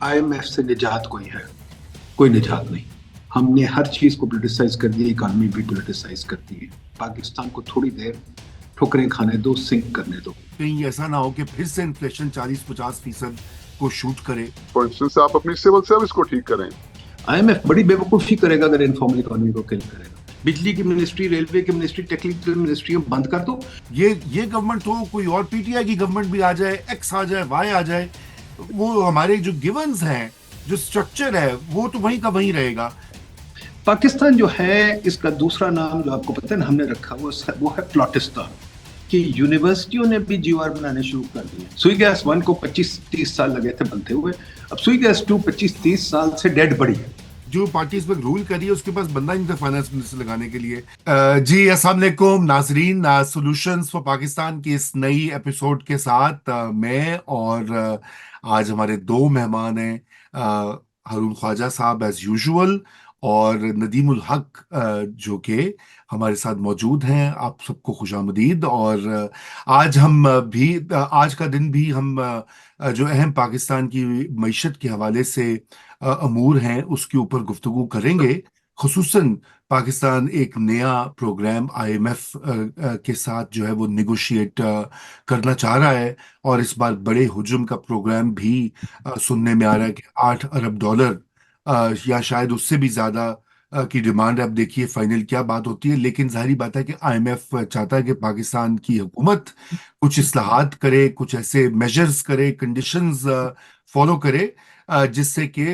IMF से निजात कोई निजात नहीं। हमने हर चीज को पोलिटिसाइज कर दिया, इकॉनमी भी पोलिटिसाइज कर दी है। पाकिस्तान को थोड़ी देर ठोकरें खाने दो, सिंक करने दो। कहीं ऐसा ना हो कि फिर से इन्फ्लेशन 40-50% को शूट करे। फॉर इंस्टेंस आप अपनी सिविल सर्विस को ठीक करें। IMF बड़ी बेवकूफी करेगा अगर इनफॉर्मल इकोनॉमी को किल करेगा। बिजली की मिनिस्ट्री, रेलवे की मिनिस्ट्री, टेक्निकल मिनिस्ट्री बंद कर दो। ये गवर्नमेंट हो, कोई और पीटीआई की गवर्नमेंट भी आ जाए, एक्स आ जाए, वाई आ जाए, वो हमारे जो गिवन्स हैं, जो स्ट्रक्चर है, वो तो वहीं का वहीं रहेगा। पाकिस्तान जो है, इसका दूसरा नाम जो आपको पता है ना हमने रखा वो है प्लॉटिस्तान। कि यूनिवर्सिटियों ने भी जीवार बनाने शुरू कर दिए। सुई गैस 1 को 25-30 साल लगे थे बनते हुए, अब सुई गैस 2 25-30 साल से डेड बड़ी है। जो पार्टी इस पर रूल कर रही है उसके पास बंदा ही नहीं था फाइनेंस मिनिस्टर लगाने के लिए। जी अस्सलाम वालेकुम नाजरीन, सॉल्यूशंस फॉर पाकिस्तान की इस नई एपिसोड के साथ मैं और आज हमारे दो मेहमान हैं, हारून ख्वाजा साहब एज यूजुअल और नदीमुल हक जो कि हमारे साथ मौजूद हैं। आप सबको खुशामदीद। और आज हम भी आज का दिन भी हम जो अहम पाकिस्तान की मईशत के हवाले से अमूर हैं उसके ऊपर गुफ्तगू करेंगे। खुसूसन पाकिस्तान एक नया प्रोग्राम IMF के साथ जो है वो निगोशिएट करना चाह रहा है, और इस बार बड़े हुजूम का प्रोग्राम भी सुनने में आ रहा है कि $8 अरब या शायद उससे भी ज्यादा की डिमांड है। अब देखिए फाइनल क्या बात होती है, लेकिन जाहिर बात है कि IMF चाहता है कि पाकिस्तान की हुकूमत कुछ इस्लाहात करे, कुछ ऐसे मेजर्स करे, कंडीशंस फॉलो करे जिससे कि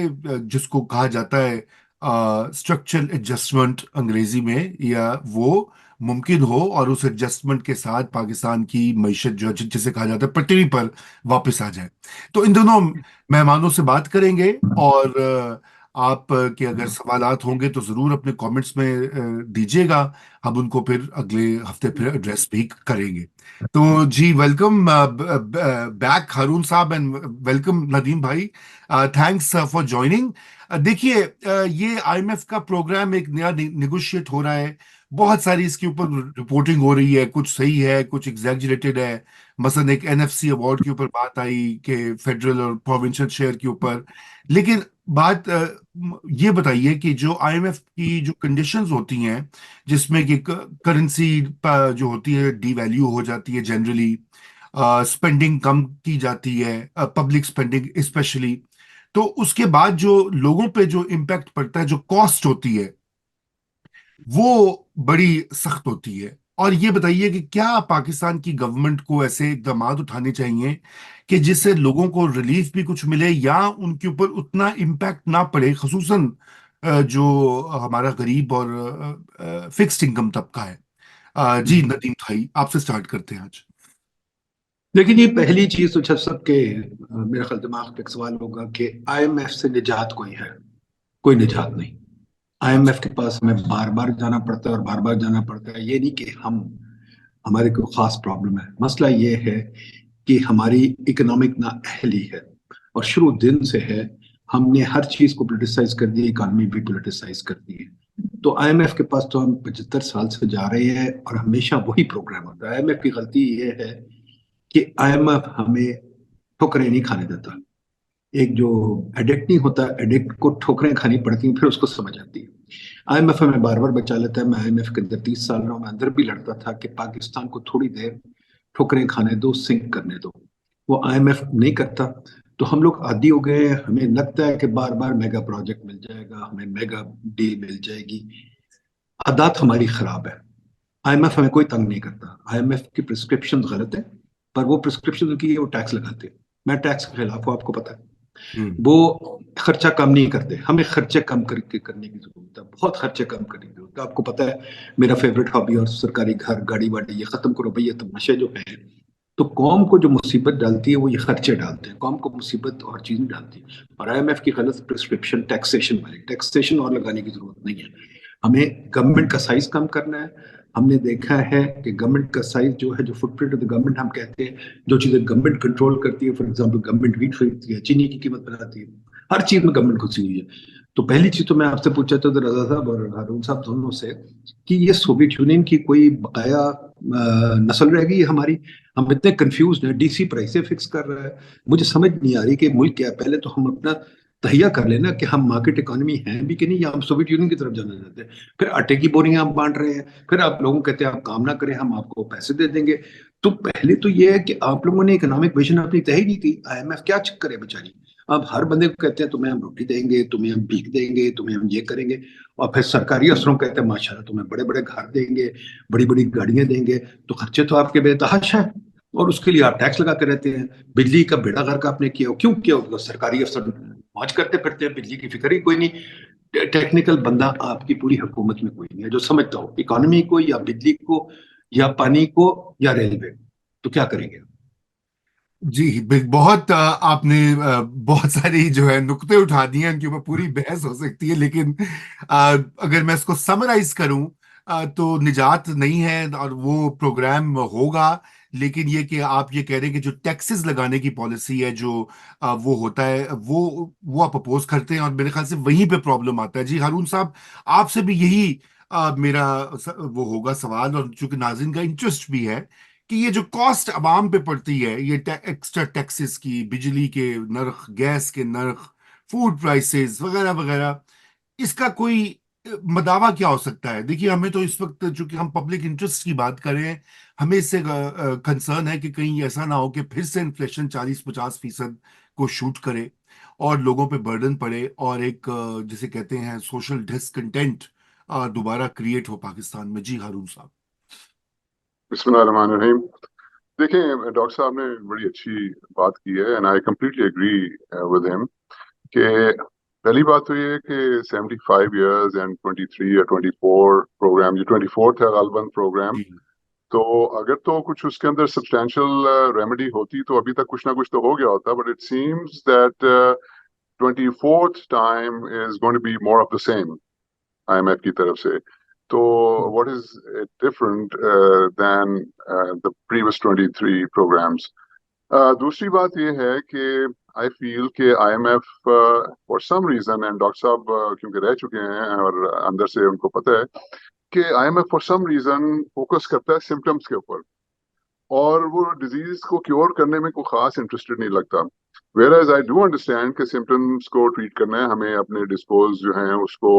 जिसको कहा जाता है स्ट्रक्चरल एडजस्टमेंट अंग्रेजी में, या वो मुमकिन हो और उस एडजस्टमेंट के साथ पाकिस्तान की मईशत जो जिसे कहा जाता है पटरी पर वापस आ जाए। तो इन दोनों मेहमानों से बात करेंगे, और आप के अगर सवालात होंगे तो जरूर अपने कमेंट्स में दीजिएगा। हम उनको फिर अगले हफ्ते फिर एड्रेस भी करेंगे। तो जी वेलकम बैक हारून साहब, एंड वेलकम नदीम भाई। Thanks for joining. देखिए ये IMF का प्रोग्राम एक नया निगोशिएट हो रहा है। बहुत सारी इसके ऊपर रिपोर्टिंग हो रही है, कुछ सही है, कुछ एग्जैजरेटेड है। मसलन एक NFC अवार्ड के ऊपर बात आई कि फेडरल और प्रोविंशियल शेयर के ऊपर। लेकिन बात ये बताइए कि जो IMF की जो कंडीशंस होती हैं जिसमें कि करेंसी जो होती है डीवैल्यू हो जाती है जनरली, स्पेंडिंग कम की जाती है, पब्लिक स्पेंडिंग स्पेशली, तो उसके बाद जो लोगों पे जो इम्पैक्ट पड़ता है, जो कॉस्ट होती है, वो बड़ी सख्त होती है। और ये बताइए कि क्या पाकिस्तान की गवर्नमेंट को ऐसे इकदाम उठाने चाहिए कि जिससे लोगों को रिलीफ भी कुछ मिले या उनके ऊपर उतना इम्पैक्ट ना पड़े, खसूसन जो हमारा गरीब और फिक्स्ड इनकम तबका है। जी नदीम भाई, आपसे स्टार्ट करते हैं आज। लेकिन ये पहली चीज तो जब सबके मेरा ख्याल दिमाग पे एक सवाल होगा कि IMF से निजात कोई निजात नहीं। IMF के पास हमें बार बार जाना पड़ता है और बार बार जाना पड़ता है। ये नहीं कि हमारे कोई खास प्रॉब्लम है, मसला ये है कि हमारी इकोनॉमिक नाअहली है और शुरू दिन से है। हमने हर चीज को पोलिटिसाइज कर दिया, इकोनॉमी भी पोलिटिसाइज कर दी है। तो IMF के पास तो हम 75 साल से जा रहे हैं और हमेशा वही प्रोग्राम होता है। IMF की गलती ये है कि IMF हमें ठोकरें नहीं खाने देता। एक जो एडिक्ट नहीं होता, एडिक्ट को ठोकरें खानी पड़ती हैं, फिर उसको समझ आती है। IMF हमें बार बार बचा लेता है। मैं IMF के अंदर 30 साल रहा हूं, मैं अंदर भी लड़ता था कि पाकिस्तान को थोड़ी देर ठोकरें खाने दो, सिंक करने दो। वो IMF नहीं करता। तो हम लोग आदी हो गए हैं, हमें लगता है कि बार बार मेगा प्रोजेक्ट मिल जाएगा, हमें मेगा डील मिल जाएगी। आदत हमारी खराब है। IMF हमें कोई तंग नहीं करता। IMF की प्रिस्क्रिप्शन गलत है, पर वो प्रिस्क्रिप्शन की है, वो टैक्स लगाते हैं। मैं टैक्स के खिलाफ हूँ, आपको पता है। वो खर्चा कम नहीं करते, हमें खर्चे कम करके करने की जरूरत है, बहुत खर्चे कम करने की जरूरत है। आपको पता है मेरा फेवरेट हॉबी और सरकारी घर, गाड़ी वाड़ी, ये खत्म करो भैया तमाशे जो है। तो कौम को जो मुसीबत डालती है वो ये खर्चे डालते हैं, कौम को मुसीबत और चीज नहीं डालती। और IMF की गलत प्रिस्क्रिप्शन टैक्सेशन वाली, टैक्सेशन और लगाने की जरूरत नहीं है। हमें गवर्नमेंट का साइज कम करना है, ہم نے دیکھا ہے کہ گورنمنٹ کا سائز جو ہے، جو footprint of the government ہم کہتے ہیں، جو چیزیں گورنمنٹ کنٹرول کرتی ہے، فار ایگزامپل گورنمنٹ ویٹ خریدتی ہے، چینی کی قیمت بناتی ہے، ہر چیز میں گورنمنٹ گھسی ہوئی ہے. تو پہلی چیز تو میں آپ سے پوچھا تھا رضا صاحب اور ہارون صاحب دونوں سے کہ یہ سوویت یونین کی کوئی بقایا نسل رہ گئی ہے ہماری؟ ہم اتنے کنفیوزڈ ہیں، ڈی سی پرائسیں فکس کر رہا ہے. مجھے سمجھ نہیں آ رہی کہ ملک کیا ہے. پہلے تو ہم اپنا تہیا کر لینا کہ ہم مارکیٹ اکانومی ہیں بھی کہ نہیں، یا ہم سوویت یونین کی طرف جانا چاہتے ہیں. پھر آٹے کی بوریاں آپ بانٹ رہے ہیں، پھر آپ لوگوں کہتے ہیں آپ کام نہ کریں ہم آپ کو پیسے دے دیں گے. تو پہلے تو یہ ہے کہ آپ لوگوں نے اکنامک ویژن اپنی طے ہی نہیں کی. آئی ایم ایف کیا کرے بیچاری؟ اب ہر بندے کو کہتے ہیں تمہیں ہم روٹی دیں گے، تمہیں ہم بھیک دیں گے، تمہیں ہم یہ کریں گے. اور پھر سرکاری افسروں کو کہتے ہیں ماشاءاللہ تمہیں بڑے بڑے گھر دیں گے، بڑی بڑی گاڑیاں دیں گے. تو خرچے تو آپ کے بے تحاشا ہیں، اور اس کے لیے آپ ٹیکس لگا کے رہتے ہیں. بجلی کا بیڑا غرق آپ نے کیا ہو. کیوں کیا ہوگا؟ سرکاری افسر موج کرتے پھرتے ہیں، بجلی کی فکر ہی کوئی نہیں. ٹیکنیکل بندہ آپ کی پوری حکومت میں کوئی نہیں ہے جو سمجھتا ہو اکانومی کو، یا بجلی کو، یا پانی کو، یا ریلوے. تو کیا کریں گے؟ جی بہت آپ نے بہت ساری جو ہے نقطے اٹھا دیے ہیں، ان کے اوپر پوری بحث ہو سکتی ہے، لیکن اگر میں اس کو سمرائز کروں تو نجات نہیں ہے، اور وہ پروگرام ہوگا. لیکن یہ کہ آپ یہ کہہ رہے ہیں کہ جو ٹیکسز لگانے کی پالیسی ہے، جو وہ ہوتا ہے، وہ آپ اپوز کرتے ہیں، اور میرے خیال سے وہیں پہ پرابلم آتا ہے. جی ہارون صاحب، آپ سے بھی یہی میرا وہ ہوگا سوال، اور چونکہ ناظرین کا انٹرسٹ بھی ہے کہ یہ جو کاسٹ عوام پہ پڑتی ہے، یہ ایکسٹرا ٹیکسز کی، بجلی کے نرخ، گیس کے نرخ، فوڈ پرائسز وغیرہ وغیرہ، اس کا کوئی مداوع کیا ہو سکتا ہے؟ دیکھیے، ہمیں تو اس وقت چونکہ ہم پبلک انٹرسٹ کی بات کریں، ہمیں اس سے کنسرن ہے کہ کہیں ایسا نہ ہو کہ پھر سے انفلیشن 40-50% کو شوٹ کرے اور لوگوں پہ برڈن پڑے، اور ایک جسے کہتے ہیں سوشل ڈسکنٹینٹ دوبارہ کریٹ ہو پاکستان میں. جی ہارون صاحب. بسم اللہ الرحمن الرحیم. دیکھیں ڈاکٹر صاحب نے بڑی اچھی بات کی ہے and I completely agree with ہم کہ پہلی بات تو یہ ہے کہ 75 ایئرز اینڈ 23 یا 24 پروگرام، یہ 24 تھا غالباً پروگرام. جی تو اگر تو کچھ اس کے اندر سبسٹینشیل ریمیڈی ہوتی تو ابھی تک کچھ نہ کچھ تو ہو گیا ہوتا، but it seems that 24th time is going to be more of the same I M F کی طرف سے. تو what is different than the previous 23 programmes. دوسری بات یہ ہے کہ آئی فیل کہ I M F for some reason, and doctor صاحب کیونکہ رہ چکے ہیں اور اندر سے ان کو پتہ ہے کہ I M F for some reason focus کرتا ہے سمٹمس کے اوپر، اور وہ ڈیزیز کو کیور کرنے میں کوئی خاص انٹرسٹڈ نہیں لگتا. Where as I do understand کہ سمٹمس کو ٹریٹ کرنا ہے، ہمیں اپنے ڈسپوز جو ہیں اس کو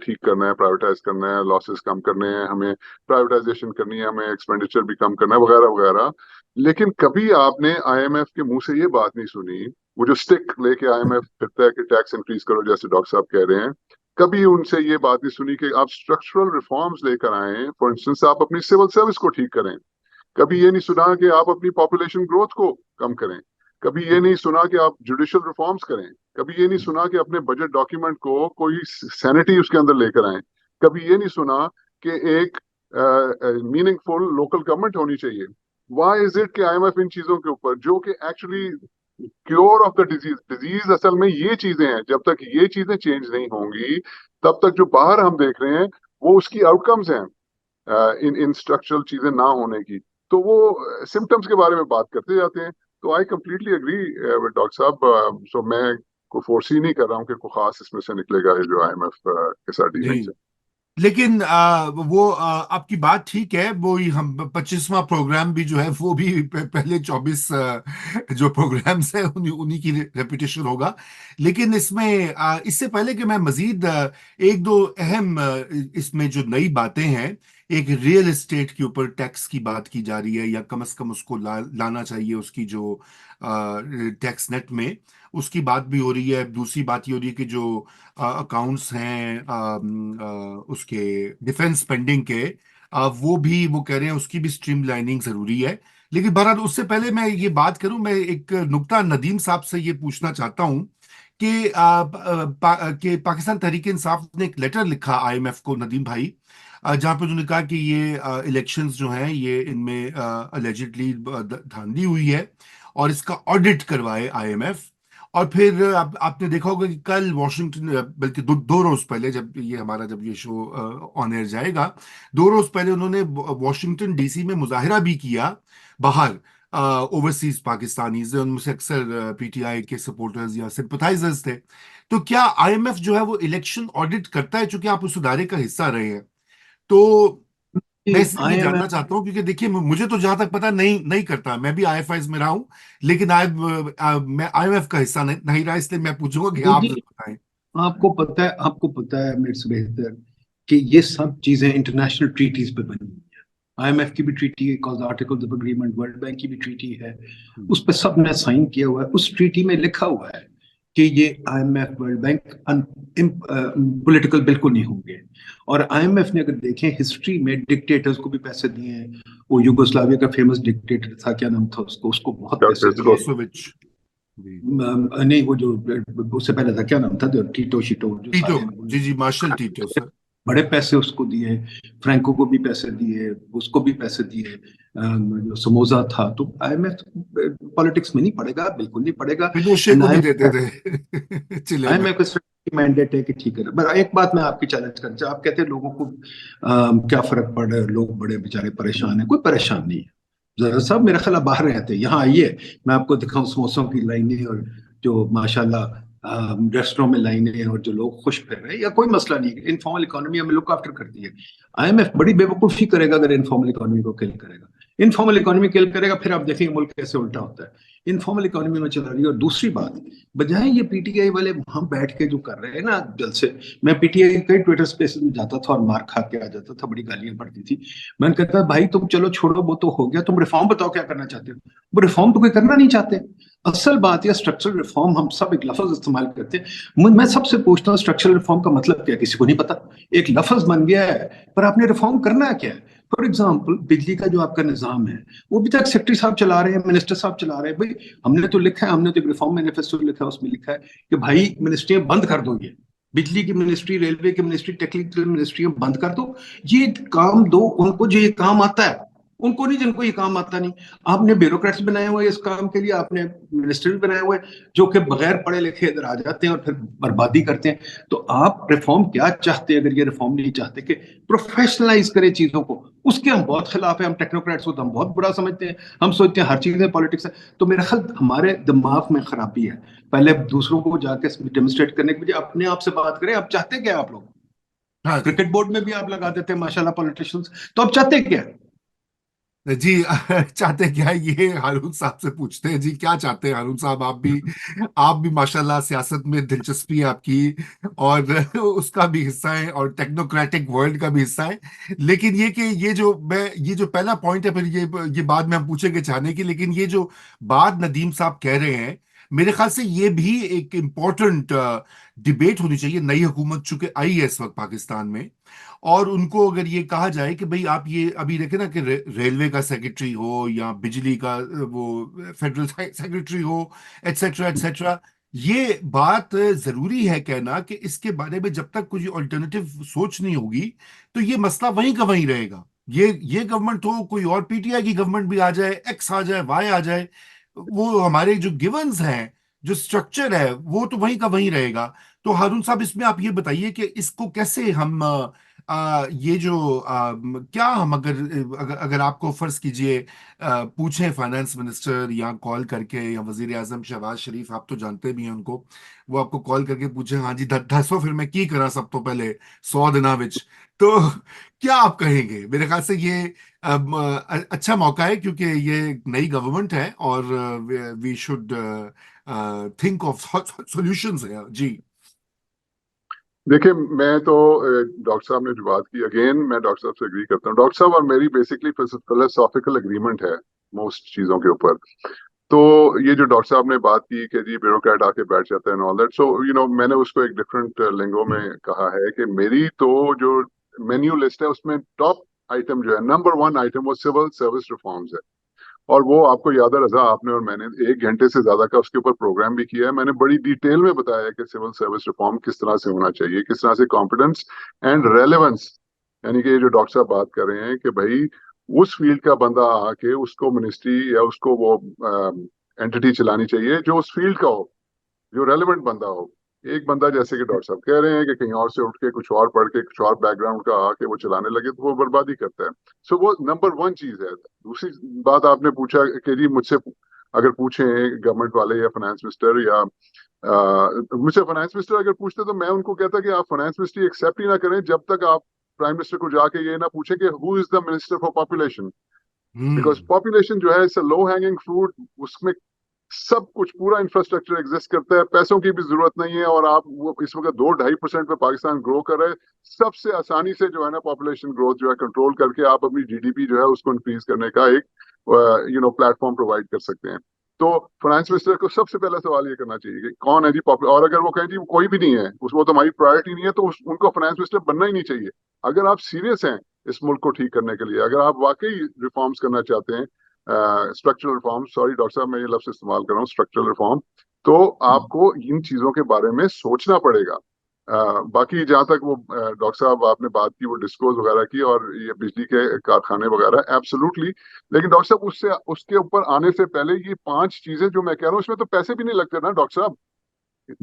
ٹھیک کرنا ہے، پرائیویٹائز کرنا ہے، لاسز کم کرنے ہیں، ہمیں پرائیویٹائزیشن کرنی ہے، ہمیں ایکسپینڈیچر بھی کم کرنا ہے، وغیرہ وغیرہ. لیکن کبھی آپ نے آئی ایم ایف کے منہ سے یہ بات نہیں سنی، وہ جو اسٹک لے کے آئی ایم ایف پھرتا ہے کہ ٹیکس انکریز کرو جیسے ڈاکٹر صاحب کہہ رہے ہیں، کبھی ان سے یہ بات نہیں سنی کہ آپ اسٹرکچرل ریفارمز لے کر آئیں. فار انسٹنس آپ اپنی سول سروس کو ٹھیک کریں. کبھی یہ نہیں سنا کہ آپ اپنی پاپولیشن گروتھ کو کم کریں. کبھی یہ نہیں سنا کہ آپ جوڈیشل ریفارمز کریں. کبھی یہ نہیں سنا کہ اپنے بجٹ ڈاکیومنٹ کو کوئی سینٹی اس کے اندر لے کر آئیں. کبھی یہ نہیں سنا کہ ایک میننگ فل لوکل گورنمنٹ ہونی چاہیے. وائی از اٹ کہ آئی ایم ایف ان چیزوں کے اوپر جو کہ actually cure of the disease اصل میں یہ چیزیں ہیں، جب تک یہ چیزیں چینج نہیں ہوں گی تب تک جو باہر ہم دیکھ رہے ہیں وہ اس کی آؤٹ کمز ہیں ان اسٹرکچرل چیزیں نہ ہونے کی. تو وہ سمٹمس کے بارے میں بات کرتے جاتے ہیں. تو I completely agree with doctor صاحب. سو میں کو فورس ہی نہیں کر رہا ہوں کہ کوئی خاص اس میں سے نکلے گا جو آئی ایم ایف کے ساتھ ڈیلنگس ہے. لیکن وہ آپ کی بات ٹھیک ہے، وہی ہم 25واں پروگرام بھی جو ہے وہ بھی پہلے 24 جو پروگرامز ہیں انہی کی ریپیٹیشن ہوگا. لیکن اس میں اس سے پہلے کہ میں مزید ایک دو اہم اس میں جو نئی باتیں ہیں، ایک ریئل اسٹیٹ کے اوپر ٹیکس کی بات کی جا رہی ہے، یا کم از کم اس کو لانا چاہیے اس کی جو ٹیکس نیٹ میں، اس کی بات بھی ہو رہی ہے. دوسری بات یہ ہو رہی ہے کہ جو اکاؤنٹس ہیں اس کے ڈیفنس اسپینڈنگ کے، وہ بھی وہ کہہ رہے ہیں اس کی بھی اسٹریم لائننگ ضروری ہے. لیکن بہرحال اس سے پہلے میں یہ بات کروں، میں ایک نکتہ ندیم صاحب سے یہ پوچھنا چاہتا ہوں کہ پاکستان تحریک انصاف نے ایک لیٹر لکھا آئی ایم ایف کو، ندیم بھائی، جہاں پہ انہوں نے کہا کہ یہ الیکشنز جو ہیں یہ ان میں الیجڈلی دھاندلی ہوئی ہے اور اس کا آڈٹ کروائے آئی ایم ایف. اور پھر آپ نے دیکھا ہوگا کہ کل واشنگٹن، بلکہ دو روز پہلے، جب یہ شو آن ایئر جائے گا، 2 روز پہلے انہوں نے واشنگٹن ڈی سی میں مظاہرہ بھی کیا باہر، اوورسیز پاکستانیز، ان میں سے اکثر پی ٹی آئی کے سپورٹرز یا سمپتھائزرز تھے. تو کیا آئی ایم ایف جو ہے وہ الیکشن آڈٹ کرتا ہے؟ چونکہ آپ اس ادارے کا حصہ رہے ہیں، تو میں اس سے یہ آئی ایم جاننا چاہتا ہوں، کیونکہ دیکھیے مجھے تو جہاں تک پتا نہیں کرتا، میں بھی آئی ایف آئیز میں رہا ہوں، لیکن میں آئی ایم ایف کا حصہ نہیں رہا، اس لیے میں پوچھوں گا کہ آپ جی، بتائیں. آپ کو پتا ہے میرے سے بہتر کہ یہ سب چیزیں انٹرنیشنل ٹریٹیز پہ بنی ہوئی ہیں. آئی ایم ایف کی بھی ٹریٹی ہے، calls articles of agreement, world bank کی بھی ٹریٹی ہے، اس پہ سب نے سائن کیا ہوا ہے. اس ٹریٹی میں لکھا ہوا ہے کہ یہ I M F world bank political بالکل نہیں ہوں گے. اور آئی ایم ایف نے اگر دیکھیں ہسٹری میں ڈکٹیٹرز کو بھی پیسے دیے ہیں. وہ یوگوسلاویا کا فیمس ڈکٹیٹر تھا، کیا نام تھا اس کو بہت پیسے دیے. ملوسووچ. جی نہیں، وہ جو اس سے پہلے تھا، کیا نام تھا، جو ٹیٹو شیٹو جو ٹیٹو. سارے جی مارشل ٹیٹو سر. بڑے پیسے اس کو دیے. فرینکو کو بھی پیسے دیے، اس کو بھی پیسے دیے. جو سموزا تھا. تو آئی ایم ایف پالیٹکس میں نہیں پڑے گا، بالکل نہیں پڑے گا. پنوشے کو بھی دیتے تھے چلے آئی ایم میں. ایف مینڈیٹ ہے کہ ٹھیک ہے. بس ایک بات میں آپ کی چیلنج کرنا چاہتا ہوں، آپ کہتے ہیں لوگوں کو کیا فرق پڑ رہا ہے، لوگ بڑے بیچارے پریشان ہیں. کوئی پریشان نہیں ہے. ذرا صاحب میرا خیال باہر رہتے ہیں، یہاں آئیے میں آپ کو دکھاؤں سموسوں کی لائنیں، اور جو ماشاءاللہ ریسٹوروں میں لائنیں، اور جو لوگ خوش پھر رہے ہیں. یا کوئی مسئلہ نہیں ہے. انفارمل اکانومی ہمیں لک آفٹر کرتی ہے. آئی ایم ایف بڑی بے وقوفی کرے گا اگر انفارمل اکانومی کو کل کرے گا. انفارمل اکانومی کل کرے گا، پھر آپ دیکھیں گے ملک کیسے الٹا ہوتا ہے. انفارمل اکانومی میں چلا رہی ہے. اور دوسری بات، بجائے یہ پی ٹی آئی والے وہاں بیٹھ کے جو کر رہے ہیں نا جلسے، میں پی ٹی آئی کئی ٹویٹر اسپیسز میں جاتا تھا اور مار کھا کے آ جاتا تھا، بڑی گالیاں پڑتی تھی. میں نے کہتا بھائی تم چلو چھوڑو، وہ تو ہو گیا، تم ریفارم بتاؤ کیا کرنا چاہتے ہو. وہ ریفارم تو کوئی کرنا نہیں چاہتے. اصل بات یہ اسٹرکچرل ریفارم، ہم سب ایک لفظ استعمال کرتے ہیں. میں سب سے پوچھتا ہوں اسٹرکچرل ریفارم کا مطلب کیا ہے؟ کسی کو نہیں پتا. ایک لفظ بن گیا ہے، پر آپ نے ریفارم کرنا کیا ہے؟ فار ایگزامپل بجلی کا جو آپ کا نظام ہے، وہ بھی تک سیکرٹری صاحب چلا رہے ہیں، منسٹر صاحب چلا رہے ہیں. بھائی ہم نے تو لکھا ہے، ہم نے تو ریفارم مینیفیسٹو لکھا ہے، اس میں لکھا ہے کہ بھائی منسٹریاں بند کر دو. یہ بجلی کی منسٹری، ریلوے کی منسٹری، ٹیکنیکل منسٹریاں بند کر دو. یہ کام دو ان کو جو یہ کام آتا ہے، ان کو نہیں جن کو یہ کام آتا نہیں. آپ نے بیوروکریٹس بنائے ہوئے اس کام کے لیے، آپ نے منسٹر بھی بنائے ہوئے جو کہ بغیر پڑھے لکھے ادھر آ جاتے ہیں اور پھر بربادی کرتے ہیں. تو آپ ریفارم کیا چاہتے ہیں؟ اگر یہ ریفارم نہیں چاہتے کہ پروفیشنلائز کرے چیزوں کو، اس کے ہم بہت خلاف ہیں. ہم ٹیکنوکریٹس کو تو ہم بہت برا سمجھتے ہیں. ہم سوچتے ہیں ہر چیز میں پالیٹکس ہے. تو میرا خیال ہمارے دماغ میں خرابی ہے. پہلے دوسروں کو جا کے ڈیمونسٹریٹ کرنے کے بجائے اپنے آپ سے بات کریں. آپ چاہتے کیا؟ آپ لوگ ہاں کرکٹ بورڈ میں بھی آپ لگا دیتے ہیں ماشاءاللہ پولیٹیشنز. تو آپ چاہتے کیا؟ جی چاہتے کیا؟ یہ ہارون صاحب سے پوچھتے ہیں. جی کیا چاہتے ہیں ہارون صاحب؟ آپ بھی ماشاءاللہ سیاست میں دلچسپی ہے آپ کی، اور اس کا بھی حصہ ہے، اور ٹیکنوکریٹک ورلڈ کا بھی حصہ ہے. لیکن یہ کہ یہ جو پہلا پوائنٹ ہے، پھر یہ بعد میں ہم پوچھیں گے چاہنے کی، لیکن یہ جو بات ندیم صاحب کہہ رہے ہیں، میرے خیال سے یہ بھی ایک امپورٹنٹ ڈیبیٹ ہونی چاہیے. نئی حکومت چونکہ آئی ہے اس وقت پاکستان میں، اور ان کو اگر یہ کہا جائے کہ بھئی آپ یہ ابھی دیکھیں نا کہ ریلوے کا سیکرٹری ہو یا بجلی کا وہ فیڈرل سیکرٹری ہو، ایٹسیٹرا ایٹسیٹرا، یہ بات ضروری ہے کہنا کہ اس کے بارے میں جب تک کوئی الٹرنیٹو سوچ نہیں ہوگی تو یہ مسئلہ وہیں کا وہیں رہے گا. یہ گورنمنٹ ہو، کوئی اور پی ٹی آئی کی گورنمنٹ بھی آ جائے، ایکس آ جائے، وائی آ جائے، وہ ہمارے جو گیونز ہیں، جو سٹرکچر ہے، وہ تو وہیں کا وہیں رہے گا. تو ہارون صاحب اس میں آپ یہ بتائیے کہ اس کو کیسے ہم یہ جو کیا ہم اگر آپ کو فرض کیجئے پوچھیں فائنانس منسٹر یا کال کر کے، یا وزیر اعظم شہباز شریف، آپ تو جانتے بھی ہیں ان کو، وہ آپ کو کال کر کے پوچھیں ہاں جی دسو پھر میں کی کرا سب تو پہلے 100 دنوں وچ، تو کیا آپ کہیں گے؟ میرے خیال سے یہ اچھا موقع ہے، کیونکہ یہ نئی گورنمنٹ ہے اور we should think of solutions. جی دیکھیں میں تو ڈاکٹر صاحب نے جو بات کی، اگین میں ڈاکٹر صاحب سے اگری کرتا ہوں. ڈاکٹر صاحب اور میری بیسکلی فلسافیکل اگریمنٹ ہے موسٹ چیزوں کے اوپر. تو یہ جو ڈاکٹر صاحب نے بات کی کہ جی بیوروکریٹ آ کے بیٹھ جاتا ہے آل دیٹ، سو میں نے اس کو ایک ڈفرینٹ لینگو میں کہا ہے کہ میری تو جو مینیو لسٹ ہے اس میں ٹاپ آئٹم جو ہے، نمبر 1 آئٹم، وہ سول سروس ریفارمز ہے. اور وہ آپ کو یاد ہے رضا، آپ نے اور میں نے 1 گھنٹے سے زیادہ کا اس کے اوپر پروگرام بھی کیا ہے. میں نے بڑی ڈیٹیل میں بتایا کہ سول سروس ریفارم کس طرح سے ہونا چاہیے، کس طرح سے کمپیٹنس اینڈ ریلیونس، یعنی کہ یہ جو ڈاکٹر صاحب بات کر رہے ہیں کہ بھائی اس فیلڈ کا بندہ آ کے اس کو منسٹری یا اس کو وہ اینٹی چلانی چاہیے جو اس فیلڈ کا ہو. जो रेलेवेंट बंदा हो। एक बंदा जैसे कि डॉक्टर साहब कह रहे हैं कि कहीं और से उठ के कुछ और पढ़ के कुछ और बैकग्राउंड का आके वो चलाने लगे तो वो बर्बादी करता है। सो वो नंबर वन चीज है। दूसरी बात आपने पूछा कि जी मुझसे अगर पूछें गवर्नमेंट वाले या फाइनेंस मिनिस्टर या मुझसे फाइनेंस मिनिस्टर अगर पूछते तो मैं उनको कहता कि आप फाइनेंस मिनिस्ट्री एक्सेप्ट ही ना करें जब तक आप प्राइम मिनिस्टर को जाके ये ना पूछे कि who is the minister for population, because population जो है it's a low hanging fruit, उसमें सब कुछ पूरा इंफ्रास्ट्रक्चर एग्जिस्ट करता है, पैसों की भी जरूरत नहीं है, और आप वो इस वक्त 2-2.5% पे पाकिस्तान ग्रो कर रहा है। सबसे आसानी से जो है ना पॉपुलेशन ग्रोथ जो है कंट्रोल करके आप अपनी जीडीपी जो है उसको इंक्रीज करने का एक प्लेटफॉर्म प्रोवाइड कर सकते हैं। तो फाइनेंस मिनिस्टर को सबसे पहला सवाल ये करना चाहिए कि कौन है जी पॉपुलर, और अगर वो कहें जी कोई भी नहीं है वो तो हमारी प्रायोरिटी नहीं है, तो उनको फाइनेंस मिनिस्टर बनना ही नहीं चाहिए। अगर आप सीरियस हैं इस मुल्क को ठीक करने के लिए, अगर आप वाकई रिफॉर्म्स करना चाहते हैं, स्ट्रक्चरल रिफॉर्म, सॉरी डॉक्टर साहब मैं ये लफ्ज इस्तेमाल कर रहा हूँ, स्ट्रक्चरल रिफॉर्म, तो आपको इन चीजों के बारे में सोचना पड़ेगा। बाकी जहां तक वो डॉक्टर साहब आपने बात की वो डिस्कोज वगैरह की और ये बिजली के कारखाने वगैरह, एब्सोल्युटली, लेकिन डॉक्टर साहब उससे उसके ऊपर आने से पहले ये 5 चीजें जो मैं कह रहा हूँ इसमें तो पैसे भी नहीं लगते ना डॉक्टर साहब।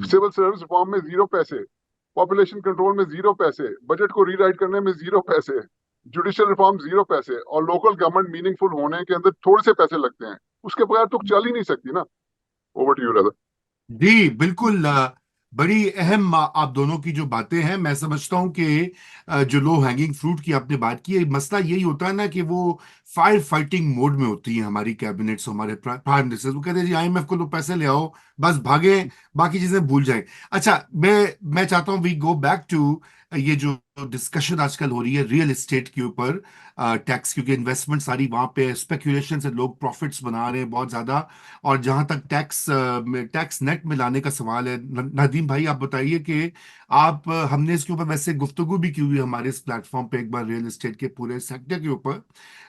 सिविल सर्विस रिफॉर्म में 0 पैसे, पॉपुलेशन कंट्रोल में 0 पैसे, बजट को रीराइट करने में 0 पैसे, जुडिशियल रिफॉर्म 0 पैसे, और लोकल गवर्नमेंट मीनिंगफुल होने के अंदर थोड़े से पैसे लगते हैं। उसके बगैर तो चल ही नहीं सकती ना। Over to you brother. जी बिल्कुल। बड़ी अहम आप दोनों की जो बातें हैं, मैं समझता हूं कि जो लो हैंगिंग फ्रूट की आपने बात की है, मसला यही होता है ना कि वो फायर फाइटिंग मोड में होती है हमारी कैबिनेट्स, हमारे प्राइम मिनिस्टर। वो कहते हैं जी आईएमएफ को लो पैसे ले आओ, बस भागे, बाकी चीजें भूल जाएं। अच्छा, मैं चाहता हूं वी गो बैक टू ये जो डिस्कशन आजकल हो रही है रियल एस्टेट के ऊपर टैक्स, क्योंकि इन्वेस्टमेंट सारी वहां पे स्पेकुलेशन से लोग प्रॉफिट्स बना रहे हैं बहुत ज्यादा। और जहां तक टैक्स नेट में लाने का सवाल है, नदीम भाई आप बताइए कि आप हमने इसके ऊपर वैसे गुफ्तगू भी की हुई है हमारे इस प्लेटफॉर्म पे एक बार रियल एस्टेट के पूरे सेक्टर के ऊपर।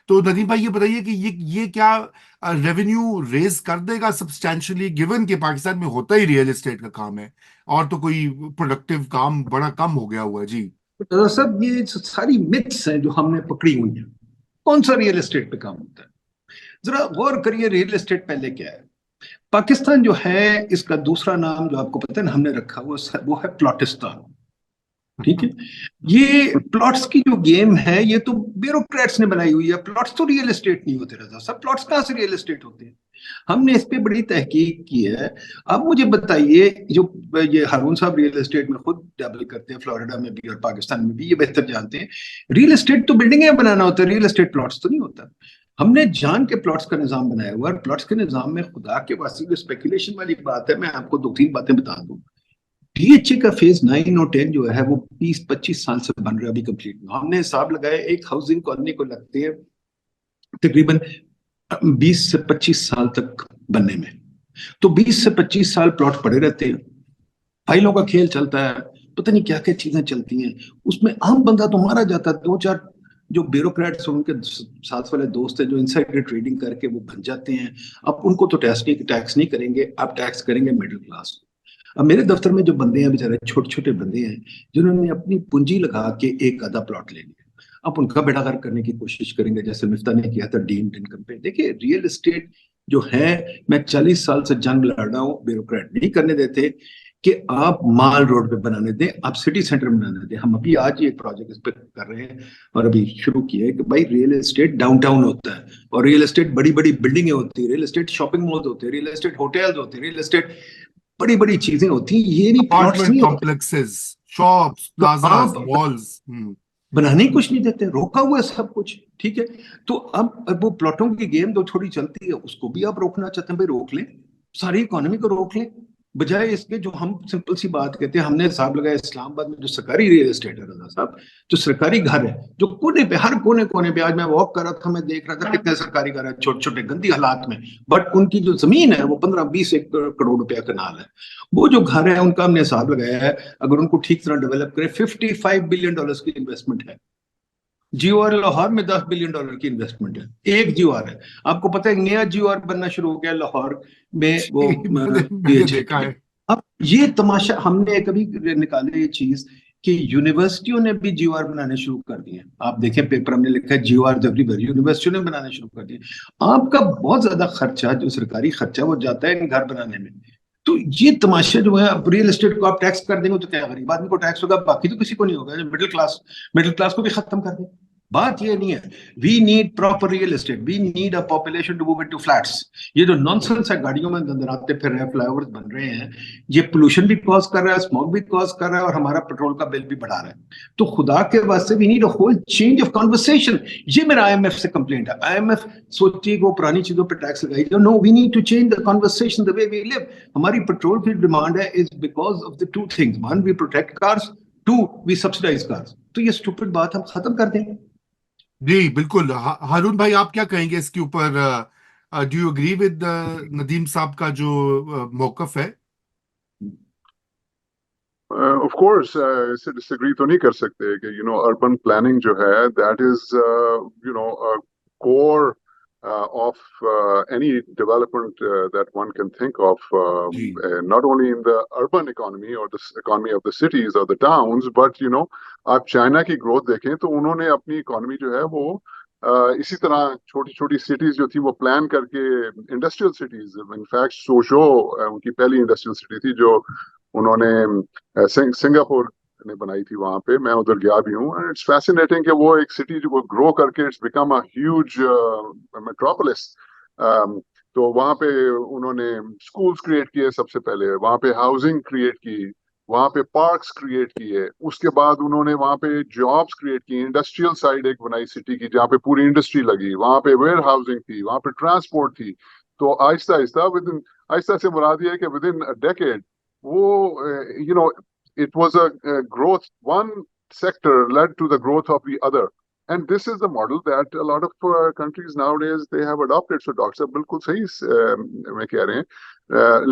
तो नदीम भाई ये बताइए कि ये क्या रेवेन्यू रेज कर देगा सब्सटैंशियली, गिवन कि पाकिस्तान में होता ही रियल एस्टेट का काम है और तो कोई प्रोडक्टिव काम बड़ा कम हो गया हुआ है जी। तो सब ये सारी मिथ्स हैं जो हमने पकड़ी हुई हैं। कौन सा रियल एस्टेट पे काम होता है? जरा गौर करिए, रियल एस्टेट पहले क्या है। पाकिस्तान जो है, इसका दूसरा नाम जो आपको पता है ना हमने रखा हुआ, वो है प्लॉटिस्तान। ठीक है, ये प्लॉट्स की जो गेम है ये तो ब्यूरोक्रेट्स ने बनाई हुई है। प्लॉट्स तो रियल एस्टेट नहीं होते रजा सब, प्लॉट्स कहाँ से रियल एस्टेट होते हैं? हमने इस पे बड़ी तहकीक की है। अब मुझे बताइए, जो ये हारून साहब रियल एस्टेट में खुद डबल करते हैं, फ्लोरिडा में भी और पाकिस्तान में भी, ये बेहतर जानते हैं। रियल एस्टेट तो बिल्डिंगें बनाना होता है, रियल एस्टेट प्लॉट्स तो नहीं होता। हमने जान के प्लॉट्स का निजाम बनाया हुआ है। प्लॉट्स के निजाम में खुदा के वास्ते जो स्पेकुलेशन वाली बात है, मैं आपको 2-3 बातें बता दूं। डीएचए का फेज 9 और 10 जो है वो 20-25 साल से बन रहा है, अभी कंप्लीट। हमने हिसाब लगाया एक हाउसिंग कॉलोनी को लगते हैं तकरीबन 20 से 25 साल तक बनने में। तो 20 से 25 साल प्लॉट पड़े रहते हैं, फाइलों का खेल चलता है, पता नहीं क्या क्या चीजें चलती हैं। उसमें आम बंदा तो मारा जाता है। 2-4 जो ब्यूरोक्रेट्स उनके साथ वाले दोस्त हैं जो इनसाइडर ट्रेडिंग करके वो बन जाते हैं। अब उनको तो टैक्स नहीं करेंगे, अब टैक्स करेंगे मिडिल क्लास। अब मेरे दफ्तर में जो बंदे हैं बेचारे, छोटे छोटे बंदे हैं जिन्होंने अपनी पूंजी लगा के एक आधा प्लॉट ले लिया, अब उनका बेड़ा गर्क करने की कोशिश करेंगे जैसे मिफ्ता ने किया था डीम्ड इनकम पे। देखिए रियल एस्टेट जो है, मैं 40 साल से जंग लड़ रहा हूँ, ब्यूरोक्रेट नहीं करने देते कि आप माल रोड पे बनाने दें, आप सिटी सेंटर में बनाने दें। हम अभी आज एक प्रोजेक्ट इस पे कर रहे हैं और अभी शुरू किया है कि भाई रियल एस्टेट डाउनटाउन होता है, और रियल एस्टेट बड़ी बड़ी बिल्डिंगें होती है, रियल एस्टेट शॉपिंग मॉल होते हैं, रियल एस्टेट होटल्स होते हैं, रियल एस्टेट बड़ी बड़ी चीजें होती हैं। ये नहीं प्लॉट्स अपार्टमेंट नहीं होते। कॉम्प्लेक्सेस, शॉप्स, तो प्लाजास, आप मॉल्स। बनाने ही कुछ नहीं देते, रोका हुआ है सब कुछ। ठीक है, तो अब वो प्लॉटों की गेम तो थोड़ी चलती है, उसको भी आप रोकना चाहते हैं, भाई रोक लें, सारी इकोनॉमी को रोक लें। बजाय इसके जो हम सिंपल सी बात कहते हैं, हमने हिसाब लगाया इस्लामाबाद में जो सरकारी रियल एस्टेट है रजा साहब, जो सरकारी घर है, जो कोने पे, हर कोने कोने पे, आज मैं वॉक कर रहा था, मैं देख रहा था कितने सरकारी घर है छोटे छोटे गंदी हालात में, बट उनकी जो जमीन है वो 15-20 करोड़ रुपया कनाल है। वो जो घर है उनका हमने हिसाब लगाया है, अगर उनको ठीक तरह डेवलप करें, $55 बिलियन की इन्वेस्टमेंट है। जीओआर लाहौर में $10 बिलियन की इन्वेस्टमेंट है, एक जीओआर है। आपको पता है नया जीओआर बनना शुरू हो गया लाहौर में, वो मैंने देखा है। अब ये तमाशा हमने कभी निकाले ये चीज कि यूनिवर्सिटियों ने भी जीओआर बनाने शुरू कर दिए। आप देखें पेपर हमने लिखा है जीओआर एवरीवेयर, यूनिवर्सिटियों ने बनाने शुरू कर दिए। आपका बहुत ज्यादा खर्चा जो सरकारी खर्चा वो जाता है इन घर बनाने में। तो ये तमाशा जो है, अब रियल एस्टेट को आप टैक्स कर देंगे तो क्या गरीब आदमी को टैक्स होगा, बाकी तो किसी को नहीं होगा, मिडिल क्लास को भी खत्म कर दें। बात ये नहीं है। We need proper real estate, we need a population to move into flats. ये जो नॉनसेंस है, गाड़ियों में दंदराते फिर रहे हैं, फ्लाईओवर्स बन रहे हैं, ये पोल्यूशन भी कॉज कर रहा है, स्मोक भी कॉज कर रहा है, और हमारा पेट्रोल का बिल भी बढ़ा रहा है। तो खुदा के वास्ते we need a whole change of conversation. ये मेरा आईएमएफ से कंप्लेंट है। आईएमएफ सोचती है वो पुरानी चीजों पर टैक्स लगाई, no, we need to change the conversation, the way we live. हमारी पेट्रोल की डिमांड है is because of the two things, one we protect cars, two we subsidise cars. तो ये स्टूपिड बात हम खत्म कर दें। जी बिल्कुल। हारून भाई, आप क्या कहेंगे इसके ऊपर? Do you agree with Nadeem साहब का जो मौकफ है? ऑफ कोर्स इससे डिसएग्री तो नहीं कर सकते कि अर्बन प्लानिंग जो है that is core of any development that one can think of, जी not only in the urban economy or the economy of the cities or the towns, but आप चाइना की ग्रोथ देखें तो उन्होंने अपनी economy जो है वो इसी तरह छोटी छोटी सिटीज जो थी वो प्लान करके, इंडस्ट्रियल सिटीज, इनफैक्ट सोशो उनकी पहली इंडस्ट्रियल सिटी थी जो उन्होंने सिंगापुर ने बनाई थी। वहां पे मैं उधर गया भी हूँ, एंड इट्स फैसिनेटिंग कि वो एक सिटी जो ग्रो करके it's become a huge metropolis. तो वहां पे उन्होंने स्कूल्स क्रिएट किए सबसे पहले, वहां पे हाउसिंग क्रिएट की, वहां पे पार्क्स क्रिएट किए, उसके बाद उन्होंने वहां पे जॉब्स क्रिएट की, इंडस्ट्रियल साइड एक बनाई सिटी की जहाँ पे पूरी इंडस्ट्री लगी, वहां पे वेयर हाउसिंग थी, वहां पे ट्रांसपोर्ट थी। तो आहिस्ता आहिस्ता आहिस्ता से मुराद ये है कि विद इन अ डेकेड वो it was a growth, one sector led to the growth of the other, and this is the model that a lot of countries nowadays they have adopted. So doctor साहब बिल्कुल सही मैं कह रहे हैं,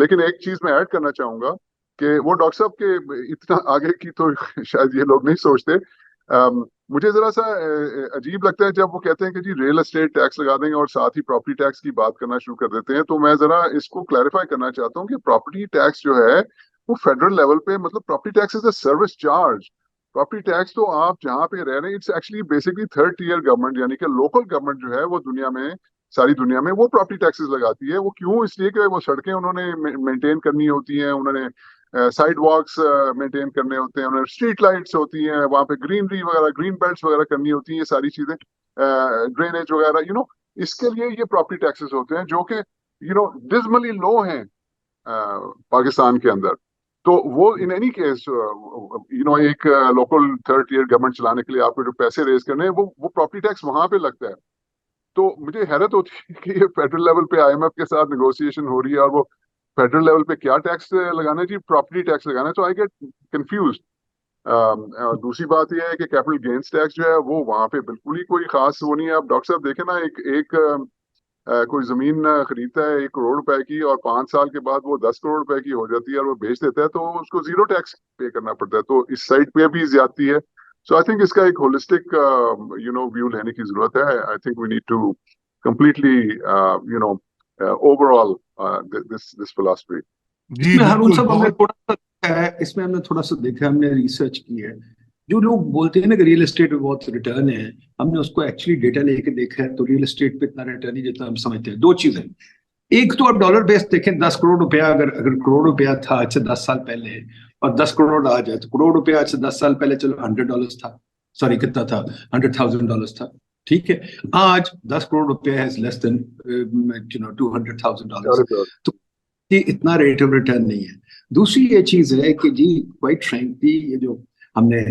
लेकिन एक चीज मैं ऐड करना चाहूंगा कि वो डॉक्टर साहब के इतना आगे की तो शायद ये लोग नहीं सोचते। मुझे जरा सा अजीब लगता है जब वो कहते हैं कि जी रियल एस्टेट टैक्स लगा देंगे और साथ ही प्रॉपर्टी टैक्स की बात करना शुरू कर देते हैं। तो मैं जरा इसको क्लैरिफाई करना चाहता हूँ कि प्रॉपर्टी टैक्स जो है वो फेडरल लेवल पे, मतलब property tax is a service charge. Property tax तो आप जहाँ पे रह रहे हैं, it's actually basically third tier government, यानी कि लोकल गवर्नमेंट जो है वो दुनिया में, सारी दुनिया में वो प्रॉपर्टी टैक्सेस लगाती है। वो क्यों? इसलिए कि वो सड़कें उन्होंने मेंटेन करनी होती हैं, उन्होंने साइड वॉक्स मेंटेन करने होते हैं, उन्होंने स्ट्रीट लाइट्स होती हैं, वहाँ पे ग्रीनरी वगैरह, ग्रीन बेल्ट्स वगैरह करनी होती हैं, ये सारी चीजें, ड्रेनेज वगैरह, इसके लिए ये प्रॉपर्टी टैक्सेस होते हैं जो कि डिस्मली लो हैं पाकिस्तान के अंदर। तो वो इन एनी केस एक लोकल थर्ड टीयर गवर्नमेंट चलाने के लिए आपको जो पैसे रेज करने हैं वो प्रॉपर्टी टैक्स वहां पे लगता है। तो मुझे हैरत होती है कि ये फेडरल लेवल पे आईएमएफ के साथ नेगोशिएशन हो रही है और वो फेडरल लेवल पे क्या टैक्स लगाना है जी, प्रॉपर्टी टैक्स लगाना है। तो आई गेट कंफ्यूज। दूसरी बात यह है कि कैपिटल गेन्स टैक्स जो है वो वहां पे बिल्कुल ही कोई खास वो नहीं है। आप डॉक्टर साहब देखें ना, एक कोई जमीन खरीदता है 1 करोड़ रुपए की और 5 साल के बाद वो 10 करोड़ रुपए की हो जाती है और वो बेच देता है, तो उसको जीरो टैक्स पे करना पड़ता है। तो इस साइड पे भी ज्यादती है। सो आई थिंक इसका एक होलिस्टिक व्यू लेने की जरूरत है। I think we need to completely overhaul this philosophy. जी इसमें हारून बिल्कुल। साहब हमने बहुत थोड़ा सा देखा है, इसमें हमने थोड़ा सा देखा, हमने रिसर्च की है। जो लोग बोलते हैं ना कि रियल एस्टेट पे बहुत रिटर्न है, हमने उसको एक्चुअली डेटा लेके देखा है, तो रियल एस्टेट पे इतना रिटर्न नहीं जितना हम समझते हैं। दो चीजें, एक तो आप डॉलर बेस देखें, 10 करोड़ रुपया अगर करोड़ रुपया था आज से 10 साल पहले, और 10 करोड़ आ जाए, तो करोड़ रुपया आज से 10 साल पहले चलो $100 था, सॉरी कितना था, $100,000 था, ठीक है। आज 10 करोड़ रुपया इज लेस देन $200,000। तो ये इतना रेट ऑफ रिटर्न नहीं है। दूसरी ये चीज है कि जी क्वाइट फ्रैंकली ये जो हमने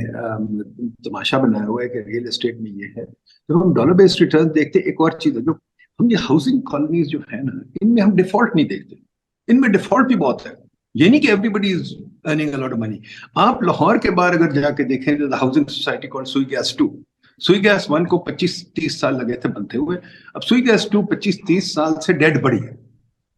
तमाशा बनाया हुआ है कि रियल एस्टेट में ये है, जब हम डॉलर बेस्ड रिटर्न देखते, एक और चीज है, जो हम ये हाउसिंग कॉलोनीज जो है ना, इनमें हम डिफॉल्ट नहीं देखते। इनमें डिफॉल्ट भी बहुत है। ये नहीं कि everybody is earning a lot of money. आप लाहौर के बाहर अगर जाके देखें तो हाउसिंग सोसाइटी कॉल्ड सुई गैस 2, सुई गैस 1 को 25-30 साल लगे थे बनते हुए, अब सुई गैस 2 25-30 साल से डेड पड़ी है,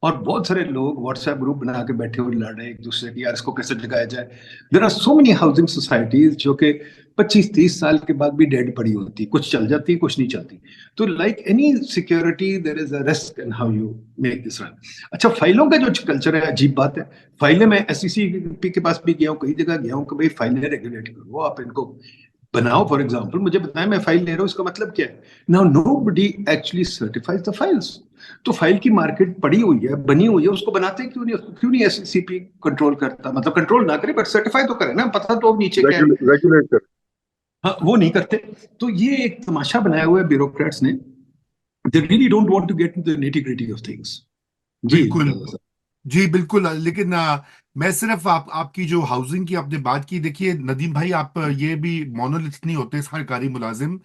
और बहुत सारे लोग व्हाट्सएप ग्रुप बना के बैठे हुए लड़ रहे हैं एक दूसरे की, यार इसको कैसे जगाया जाए। There are so many housing societies जो कि 25-30 साल के बाद भी डेड पड़ी होती, कुछ चल जाती, कुछ नहीं चलती। तो like any security there is a risk in how you make this run. अच्छा, फाइलों का जो कल्चर है, अजीब बात है। फाइलें मैं एसईसी के पास भी गया हूँ, कई जगह गया हूँ कि भाई फाइलें रेगुलेट करो, आप इनको बनाओ फॉर एग्जाम्पल, मुझे बताएं मैं फाइल ले रहा हूँ, इसका मतलब क्या है? Now nobody actually certifies the files. तो फाइल की मार्केट पड़ी हुई है, बनी हुई है, उसको बनाते क्यों नहीं? उसको क्यों नहीं एससीपी कंट्रोल करता? मतलब कंट्रोल ना करे बट सर्टिफाई तो करे ना, पता तो नीचे क्या है। रेगुलेट कर। हाँ, वो नहीं करते। तो ये एक तमाशा बनाया हुआ है ब्यूरोक्रेट्स ने। They really don't want to get into the nitty gritty of things. जी बिल्कुल दादा साहब। जी बिल्कुल। लेकिन मैं सिर्फ आपकी जो हाउसिंग की आपने बात की, देखिए नदीम भाई, आप ये भी मोनोलिथ नहीं होते सरकारी मुलाजिम।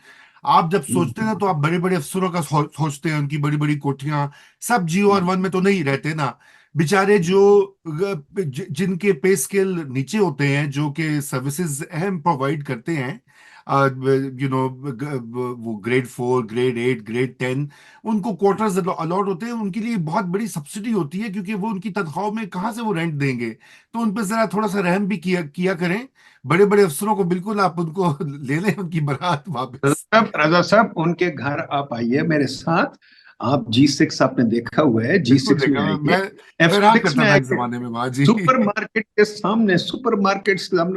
आप जब सोचते हैं ना, तो आप बड़े बड़े अफसरों का सोचते हैं, उनकी बड़ी बड़ी कोठियां। सब जियो और वन में तो नहीं रहते ना। बेचारे जो जिनके पे स्केल नीचे होते हैं, जो कि सर्विसेज अहम प्रोवाइड करते हैं, वो ग्रेड 4, ग्रेड 8, ग्रेड 10, उनको क्वार्टर्स अलॉट होते हैं। उनके लिए बहुत बड़ी सब्सिडी होती है, क्योंकि वो उनकी तनख्वाह में कहाँ से वो रेंट देंगे। तो उन पर जरा थोड़ा सा रहम भी किया किया करें। बड़े बड़े अफसरों को बिल्कुल आप उनको ले लें, उनकी बारात वापस। रजा साहब, उनके घर आप आइए मेरे साथ। आप G6 आपने देखा हुआ है, बिल्कुल G6 में देखा, आइए, मैं रहा F6 करता में था एक आइए। जमाने में वहां जी। सुपरमार्केट के सामने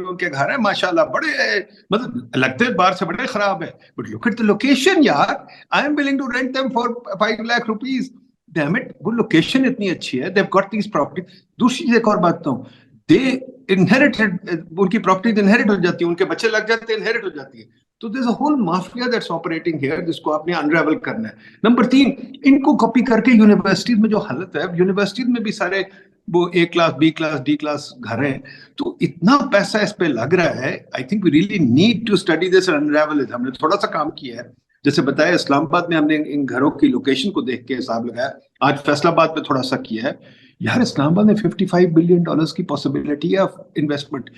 उनके घर है, माशाल्लाह बड़े, मतलब लगते हैं बाहर से बड़े खराब है, but look at the location यार। I am willing to rent them for 5 lakh rupees. Damn it, वो लोकेशन इतनी अच्छी है, देव गॉट दीज प्रॉपर्टी। दूसरी चीज एक और बात बताऊं, दे इनहेरिटेड, उनकी प्रॉपर्टी इनहेरिट हो जाती है, उनके बच्चे लग जाते हैं, इनहेरिट हो जाती है। तो there is a whole mafia that's operating here, जिसको आपने अनरेवल करना है। नंबर 3, इनको कॉपी करके यूनिवर्सिटीज में जो हालत है, यूनिवर्सिटीज में भी सारे वो A class, B class, D class घर हैं। तो इतना पैसा इस पे लग रहा है। I think we really need to study this and unravel it. हमने थोड़ा सा काम किया है, जैसे बताया इस्लामाबाद में हमने इन घरों की लोकेशन को देख के हिसाब लगाया। आज फैसलाबाद में थोड़ा सा किया है। यार इस्लामाबाद में $55 बिलियन की पॉसिबिलिटी है ऑफ इन्वेस्टमेंट।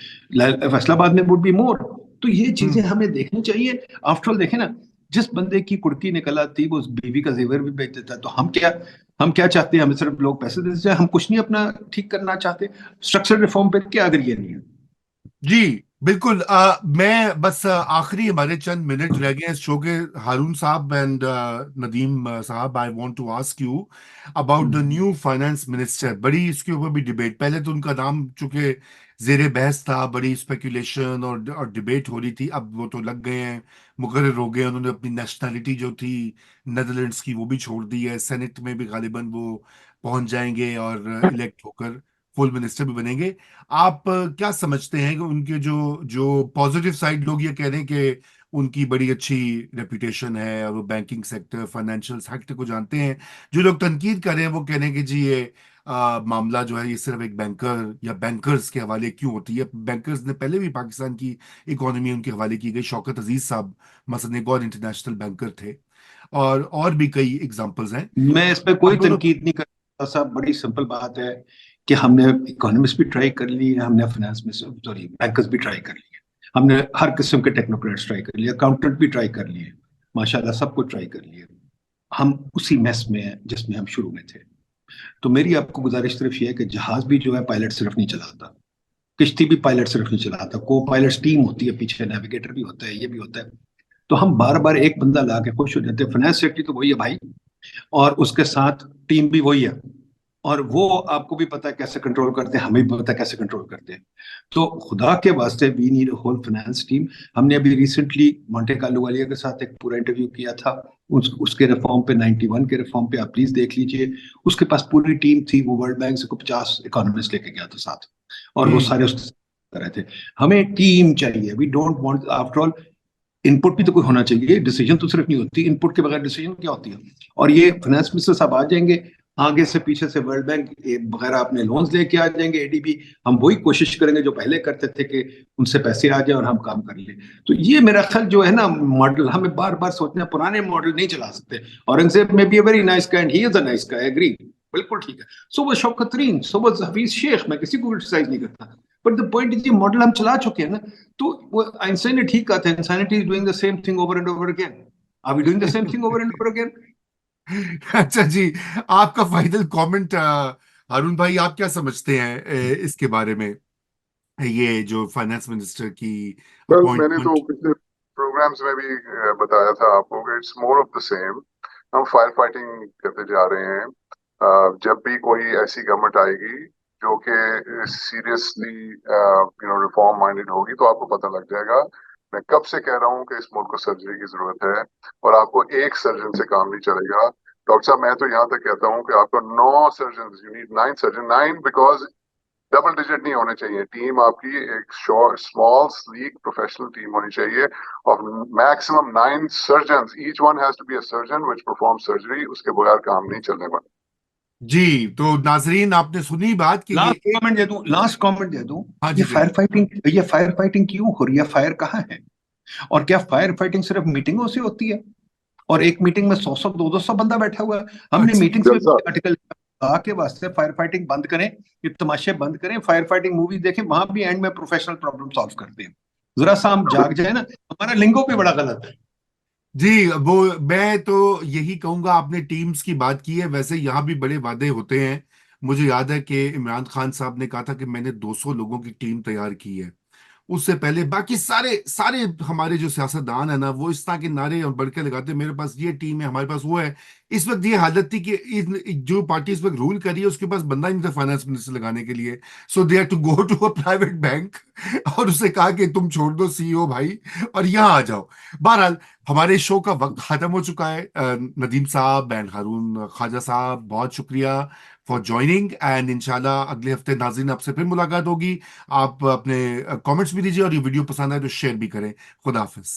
फैसलाबाद में वुड बी मोर। तो ये चीजें हम्म। हमें देखनी चाहिए। आफ्टर ऑल देखें ना, जिस बंदे की कुर्की निकल आती वो उस बीवी का जेवर भी बेच देता है। तो हम क्या चाहते हैं? हमें सिर्फ लोग पैसे देते हैं, हम कुछ नहीं अपना ठीक करना चाहते। स्ट्रक्चरल रिफॉर्म पे क्या अगर ये नहीं है? जी बिल्कुल। मैं बस आखिरी हमारे चंद मिनट रह गए हैं इस शो के। हारून साहब एंड नदीम साहब, I want to ask you about the new finance minister. बड़ी इसके ऊपर भी डिबेट, पहले तो उनका नाम चूंकि जेरे बहस था, बड़ी स्पेकुलेशन और डिबेट हो रही थी। अब वो तो लग गए हैं, मुकर्रर हो गए। उन्होंने अपनी नेशनैलिटी जो थी नेदरलैंड्स की, वो भी छोड़ दी है। सेनेट में भी गालिबन वो पहुंच जाएंगे और इलेक्ट होकर फुल मिनिस्टर भी बनेंगे। आप क्या समझते हैं कि उनके जो जो पॉजिटिव साइड, लोग ये कह रहे हैं कि उनकी बड़ी अच्छी रेपुटेशन है और वो बैंकिंग सेक्टर, फाइनेंशियल सेक्टर को जानते हैं। जो लोग तनकीद कर रहे हैं, वो कह रहे हैं कि जी ये मामला जो है, ये सिर्फ एक बैंकर या बैंकर्स के हवाले क्यों होती है। बैंकर्स ने पहले भी पाकिस्तान की इकोनॉमी उनके हवाले की गई। शौकत अजीज साहब मसलन एक और इंटरनेशनल बैंकर थे, और भी कई एग्जांपल्स हैं। मैं इस पे कोई आप दोनों। तनकीद नहीं करता साहब, बड़ी सिंपल बात है कि हमने इकोनॉमिस्ट भी ट्राई कर ली है, हमने फाइनेंस में, सॉरी, बैंकर्स भी ट्राई कर लिए, हमने हर किस्म के टेक्नोक्रेट्स ट्राई कर लिए, अकाउंटेंट भी ट्राई कर लिए, माशाल्लाह सब कुछ ट्राई कर लिए। हम उसी मेस में हैं जिसमें हम शुरू में थे। तो मेरी आपको गुजारिश सिर्फ ये है कि जहाज भी जो है पायलट सिर्फ नहीं चलाता, किश्ती भी पायलट सिर्फ नहीं चलाता, को पायलट टीम होती है पीछे, नेविगेटर भी होता है, ये भी होता है। तो हम बार बार एक बंदा ला के खुश हो जाते हैं। फाइनेंस सेक्रेटरी तो वही है भाई, और उसके साथ टीम भी वही है, और वो आपको भी पता है कैसे कंट्रोल करते हैं, हमें भी पता है कैसे कंट्रोल करते हैं। तो खुदा के वास्ते we need a whole finance team. हमने अभी रिसेंटली मॉन्टे कार्लो वालिया के साथ एक पूरा इंटरव्यू किया था, उसके रिफॉर्म पे, 91 के रिफॉर्म पे, आप प्लीज देख लीजिए। उसके पास पूरी टीम थी, वो वर्ल्ड बैंक से को 50 इकोनॉमिस्ट लेके गया था साथ, और वो हम्म। सारे उसके साथ कर रहे थे। हमें टीम चाहिए, we don't want, after all input भी तो कोई होना चाहिए, डिसीजन तो सिर्फ नहीं होती, इनपुट के बगैर डिसीजन क्या होती है? और ये फाइनेंस मिनिस्टर साहब आ जाएंगे, आगे से पीछे से वर्ल्ड बैंक वगैरह अपने लोन्स लेके आ जाएंगे, एडीबी। हम वही कोशिश करेंगे जो पहले करते थे कि उनसे पैसे आ जाए और हम काम कर लें। तो ये मेरा ख्याल जो है ना मॉडल, हमें बार बार सोचना, पुराने मॉडल नहीं चला सकते। Aurangzeb may be a very nice guy and he is a nice guy, agree, बिल्कुल ठीक है। सो वो शौकत तरीन, सो वो हफीज शेख, मैं किसी को क्रिटिसाइज नहीं करता, बट द पॉइंट इज ये मॉडल हम चला चुके हैं ना। तो वो आइंस्टाइन ने ठीक कहा था, insanity is doing the same thing over and over again. Are we doing the same thing over and over again? अच्छा जी, आपका फाइनल कमेंट अरुण भाई, आप क्या समझते हैं इसके बारे में, ये जो फाइनेंस मिनिस्टर की वेल, मैंने तो अपॉइंटमेंट। पिछले प्रोग्राम्स में भी बताया था आपको कि it's more of the same. हम फायर फाइटिंग करते जा रहे हैं। जब भी कोई ऐसी गवर्नमेंट आएगी जो कि सीरियसली रिफॉर्म माइंडेड होगी, तो आपको पता लग जाएगा मैं कब से कह रहा हूं कि इस मुल्क को सर्जरी की जरूरत है और आपको एक सर्जन से काम नहीं चलेगा। डॉक्टर साहब, मैं तो यहाँ तक कहता हूं कि आपको 9 surgeon, you need 9 surgeon, 9 because double digit नहीं होने चाहिए। टीम आपकी एक स्मॉल स्लीक प्रोफेशनल टीम होनी चाहिए और maximum 9 surgeon, each one has to be a surgeon which perform surgery, उसके बगैर काम नहीं चलने वाला। जी, तो नाजरीन आपने सुनी बात कि ये लास्ट कमेंट दे दूं, हाँ ये जी फायर फाइटिंग क्यों हो रही है? फायर कहाँ है? और क्या फायर फाइटिंग सिर्फ मीटिंगों से होती है? और एक मीटिंग में 100 दो सौ बंदा बैठा हुआ है। हमने अच्छा, मीटिंग्स में जलसा। आर्टिकल के वास्ते फायर फाइटिंग बंद करें, ये तमाशे बंद करें, फायर फाइटिंग मूवी देखें, वहां भी एंड में प्रोफेशनल प्रॉब्लम सॉल्व करते हैं। जरा सा हम जाग जाए ना, हमारा लिंगो भी बड़ा गलत है। जी, वो मैं तो यही कहूंगा, आपने टीम्स की बात की है, वैसे यहाँ भी बड़े वादे होते हैं। मुझे याद है कि इमरान खान साहब ने कहा था कि मैंने 200 लोगों की टीम तैयार की है। उससे पहले बाकी सारे सारे हमारे जो सियासतदान है ना, वो इस तरह के नारे और बढ़ के लगाते, मेरे पास ये टीम है, हमारे पास वो है। इस वक्त ये हालत थी कि जो पार्टी इस वक्त रूल कर रही है उसके पास बंदा ही नहीं था फाइनेंस मिनिस्टर लगाने के लिए। So they had to go to a private bank और उससे कहा कि तुम छोड़ दो सीईओ भाई और यहाँ आ जाओ। बहरहाल, हमारे शो का वक्त खत्म हो चुका है। नदीम साहब एंड हारून ख्वाजा साहब, बहुत शुक्रिया फॉर ज्वाइनिंग, एंड इंशाल्लाह अगले हफ्ते नाज़रीन आपसे फिर मुलाकात होगी। आप अपने कमेंट्स भी दीजिए और ये वीडियो पसंद आए तो शेयर भी करें। खुदा हाफिज।